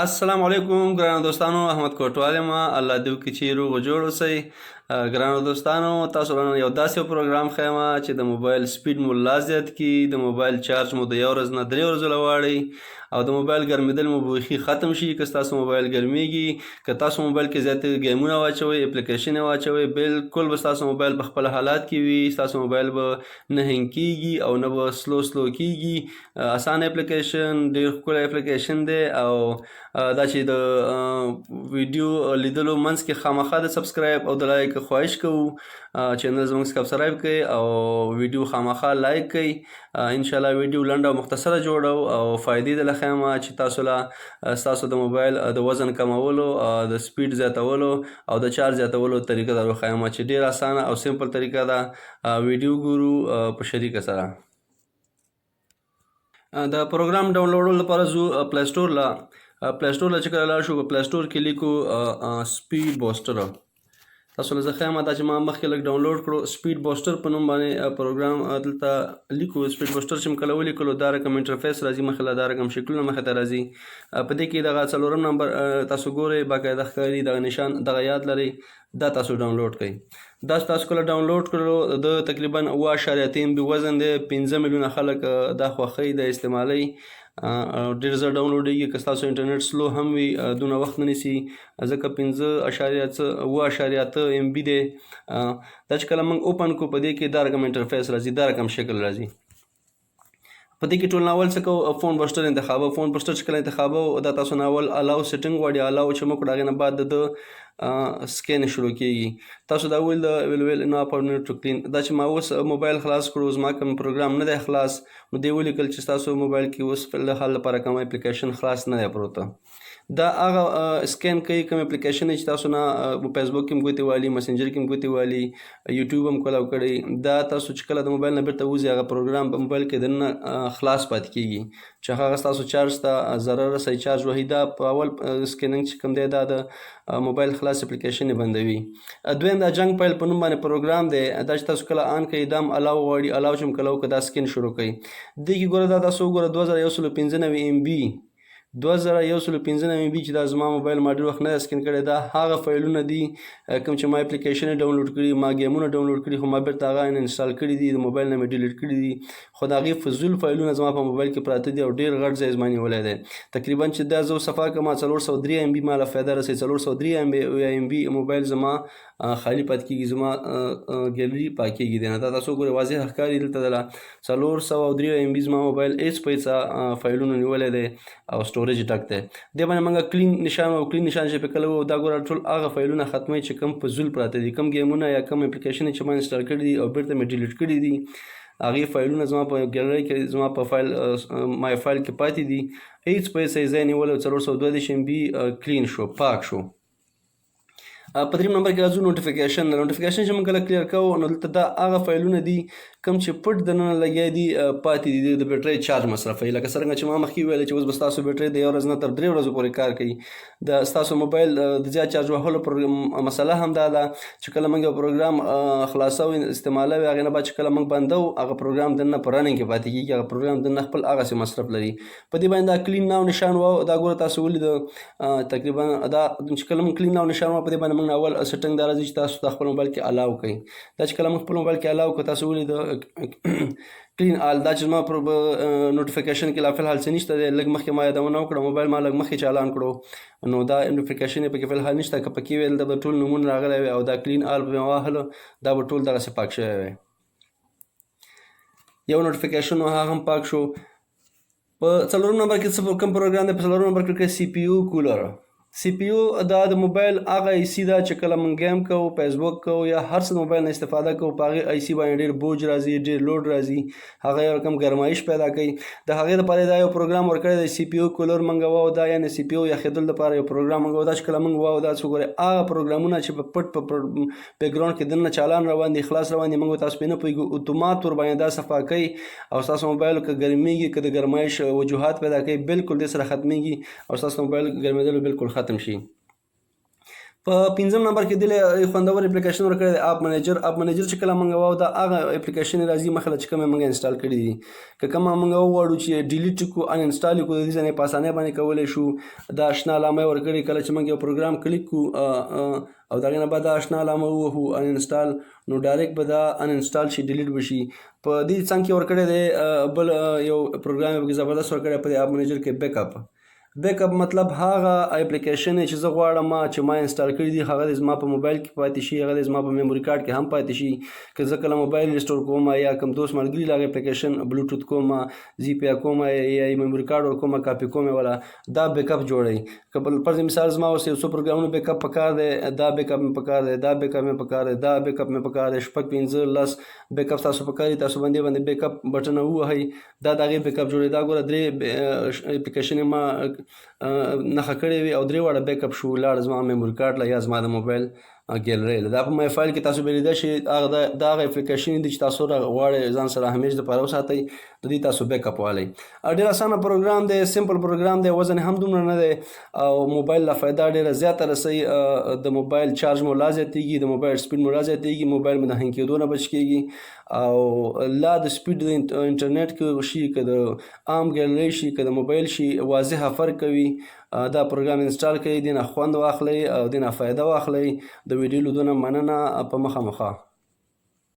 السلام علیکم ګرانو دوستانو، احمد کوټوال یم. الله دې وکړي چې روغ او جوړ اوسئ. ګرانو دوستانو، تاسو نن یو داسې پروګرام ښیم چې د موبایل سپیډ مو لا زیات کړي، د موبایل چارج مو د 1 ورځ نه 3 ورځو له واړئ او د موبایل ګرمېدل مو بیخي ختم شي. که ستاسو موبایل ګرمېږي، که تاسو موبایل کې زیات ګیمونه واچوئ، اپلیکیشن یې واچوئ، بالکل به ستاسو موبایل په خپل حالات کې وي. ستاسو موبایل به نه هینګ کېږي او نه به سلو کېږي. اسانه اپلیکیشن، ډېر ښکلی اپلیکیشن دی او دا چې د ویډیو لیدلو منځ کې خامخا د سبسکرایب او د لایک خواهش کوو. چینل زموږ سبسکرایب کړئ او ویډیو خامخا لایک کړئ. انشاءالله ویډیو لنډه او مختصره جوړو او فایدې دله ښیم چې تاسو له ستاسو د موبایل د وزن کمولو، د سپیډ زیاتولو او د چارج زیاتولو طریقه در وښیم چې ډېر اسانه او سمپل طریقه ده. ویډیو ګورو په شریکه سره. د پروګرام ډاونلوډولو لپاره ځو پلی سټور له. پلی سټور له چې کله لاړ شو، په پلی سټور کې لیکو سپیډ بوسټر. تاسو له زه ښیم دا چې ما مخکې لږ ډاونلوډ کړو. سپیډ بوسټر په نوم باندې پروګرام دلته لیکو. سپیډ بوسټر چې مو کله ولیکلو دا رقم انټرفیس راځي، مخې له دا رقم شکلونه مخې ته راځي. په دې کې دغه 4 نمبر تاسو ګورئ، باقاعده ښکاري دغه نشان، دغه یاد لرئ. دا تاسو ډاونلوډ کړئ. دا تاسو کله ډاونلوډ کړلو، د تقریبا 7.3 MB وزن دی. 5 میلیونه خلک دا خوښوي، د استعمالوي. ډېر زر ډاونلوډېږي. که ستاسو انټرنیټ سلو هم وي، دونه وخت نه نیسي، ځکه 5.8 MB دی. دا چې کله موږ اوپن کړو، په دې کې دا رقم انټرفیس راځي، دا رقم شکل راځي. په دې کې ټول ناول څه کوو؟ فون بوسټر انتخابو. فون بوسټر چې کله انتخابو، دا تاسو ناول الاو سیټنګ غواړي. الاو چې موږ کړو، هغې نه بعد د سکین شروع کېږي. تاسو دا ویل د ویل نه اپورنیټ ټو کلین. دا چې ما اوس موبایل خلاص کړو، زما کوم پروګرام نه دی خلاص، نو دې ولیکل چې ستاسو موبایل کې اوس فلحال لپاره کوم اپلیکیشن خلاص نه دی پروته. دا هغه سکین کوي کوم اپلیکیشن چې تاسو نه فیسبوک کې هم ګوتې والي، مسنجر کې هم ګوتې والي، یوټیوب هم کولاو کړئ. دا تاسو چې کله د موبایل نه بیرته وځي، هغه پروګرام په موبایل کې دننه خلاص پاتې کېږي چې هغه ستاسو چارج ته ضرر رسوي. چارج وهي دا په اول سکیننګ چې کوم دی، دا د موبایل خلاص اپلیکیشن یې بندوي. دویم دا جنګ پیل په نوم باندې پروګرام دی. دا چې تاسو کله آن کوئ، دا هم الاو غواړي. الاو چې هم کله وکړه، دا سکین شروع کوي. دې کې ګوره، دا تاسو وګوره 2195 MB 2195 MB چې دا زما موبایل ما ډېر وخت نه دی سکین کړی. دا هغه فایلونه دي کوم چې ما اپلیکیشن یې ډاونلوډ کړي، ما گیمونه ډاونلوډ کړي، خو ما بیرته هغه انسټال کړي دي، د موبایل نه مې ډیلیټ کړي دي. خو د هغې فضول فایلونه زما په موبایل کې پراته دي او ډېر غټ ځای زما نیولی دی. تقریبا چې دا زه صفا کړم، 403 MB ما له فایده رسوي. 403 MB موبایل زما خالی پاتې کېږي، زما ګیلري پاکېږي دی نه. دا تاسو ګورئ، واضح ښکاري دلته دله 403 MB زما موبایل هېڅ په هېڅ فایلونو نیولی دی او سټوریج ډک دی. دې باندې موږ کلین نشان او کلین نشان چې پې کله وو، دا ګوره ټول هغه فایلونه ختموي چې کوم فضول پراته دي، کوم گیمونه یا کوم اپلیکیشن چې ما انسټال کړي دي او بیرته مې ډیلیټ کړي دي. هغې فایلونه زما په ګیلرۍ کې، زما په فایل مای فایل کې پاتې دي. هېڅ په هېڅ ځای نیولی. 432 MB کلین شو، پاک شو. په 3 نمبر کې راځو نوټیفیکیشن. نوټیفیکیشن چې موږ کله کلیر کوو، نو دلته دا هغه فایلونه دي کوم چې پټ دننه لګیا دي، پاتې دي، د بیټرۍ چارج مصرفوي. لکه څرنګه چې ما مخکې ویل چې اوس به ستاسو بیټرۍ د 1 ورځ نه تر 3 ورځو پورې کار کوي. د ستاسو موبایل د زیات چارج وهلو مسله هم دا ده چې کله موږ یو پروګرام خلاصوو، استعمالوي، هغې نه بعد چې کله موږ بندوو، هغه پروګرام دننه په رننګ کې پاتې کېږي. هغه پروګرام دننه خپل هغسې مصرف لري. په دې باندې دا کلین ناو نشان و، دا ګوره تاسو ولید. تقریبا دا چې کله موږ کلین ناو نشان و، په دې باندې موږ اول سیټنګ دا راځي چې تاسو د خپل موبایل کې الاو کوئ. دا چې کله موږ خپل موبایل کې الاو کړو، تاسو ولید کلین آل. دا چې زما پر نوټیفیکیشن کې لا فلحال څه نشته دی. لږ مخکې ما یادونه وکړه، موبایل ما لږ مخکې چالان کړو، نو دا نوټیفیکیشن یې پکې فلحال نشته. که پکې ویل دا به ټول نومونه راغلی وي او دا کلین آل به مې واهلو، دا به ټول دغسې پاک شوی وی. یو نوټیفیکیشن و، هغه هم پاک شو. په 4 نمبر کې کوم پروګرام دی؟ په 4 نمبر کې سی پی یو کولر. سی پی یو دا د موبایل هغه آی سی ده چې کله موږ گیم کوو، فیسبوک کوو یا هر څه موبایل نه استفاده کوو، په هغې آی سی باندې ډېر بوج راځي، ډېر لوډ راځي، هغه یو رقم ګرمایش پیدا کوي. د هغې دپاره دا یو پروګرام ورکړی دی، سی پی یو کولر موږ واو. دا یعنې سی پی یو یخېدل دپاره یو پروګرام موږ واو. دا چې کله موږ واو، دا څه ګورئ، هغه پروګرامونه چې په پټ په بیکګراونډ کې دننه چالان روان دي، خلاص روان دي، موږ تاسو پرې نه پوهېږو، اتومات ورباندې دا صفا کوي او ستاسو موبایل که ګرمېږي، که د ګرمایش وجوهات پیدا کوي، بالکل دې سره ختمېږي او ستاسو موبایل ګرمېدل بالکل ختم شي. په 5م نمبر کې دله خوندور اپلیکیشن ورکړی دی اپ منیجر چې کله موږ واو دا هغه اپلیکیشن راځي مخله چې کوم موږ انسټال کړی دي که کوم موږ وغواړو چې ډیلیټ کو ان انسټال کو د دې ځنه په اسانه باندې کولای شو دا آشنا علامه ورکړي کله چې موږ یو پروګرام کلیک کو او دا نه بعد آشنا علامه وو ان انسټال نو ډایرکټ به دا ان انسټال شي ډیلیټ بشي په دې څنګه ورکړی دی بل یو پروګرام به زبردست ورکړی په اپ منیجر کې بیک اپ مطلب هغه اپلیکیشن چې زه غواړم چې ما انسټال کړی دی هغه زما په موبایل کې پاتې شي هغه زما په میموري کارت کې هم پاتې شي که زه کله موبایل ریسټور کوم یا کوم دوست ملګری لاغه اپلیکیشن بلوټوث کوم زی پی کوم یا میموري کارت کوم کاپی کوم ولا دا بیک اپ جوړي کبل پر مثال زما اوس یو څو پروګرامونه بیک اپ پکار دی دا بیک اپ پکار دی دا بیک اپ پکار دی دا بیک اپ پکار دی شپږ 15 لس بیک اپ تاسو پکاري تاسو باندې بیک اپ بٹن وهي دا دغه بیک اپ جوړي دا ګوره درې اپلیکیشن ما نخښه کړې وي او درې واړه بیک اپ شو لاړ زما میموري کارت لا یا زما د موبایل ګیلري دا په مای فایل کې تاسو به لیدل شي دا اپلیکیشن دي چې تاسو غواړئ ځان سره همیش د پاره وساتئ د دې تاسو بیک اپ والی ډېر اسانه پروګرام دی سمپل پروګرام دی وزن هم دومره نه دی او موبایل لا فایده ډېره زیاته رسي د موبایل چارج مو لا زیاتېږي د موبایل سپیډ مو لا زیاتېږي موبایل مو د هنګ کېدو نه بچ کېږي او لا د سپیډ د انټرنیټ کې شي که د عام ګیلري شي که د موبایل شي واضحه فرق کوي دا پروګرام انسټال کړئ دینه خوند واخلئ او دینه فایده واخلئ د ویډیو لیدونه مننه په مخه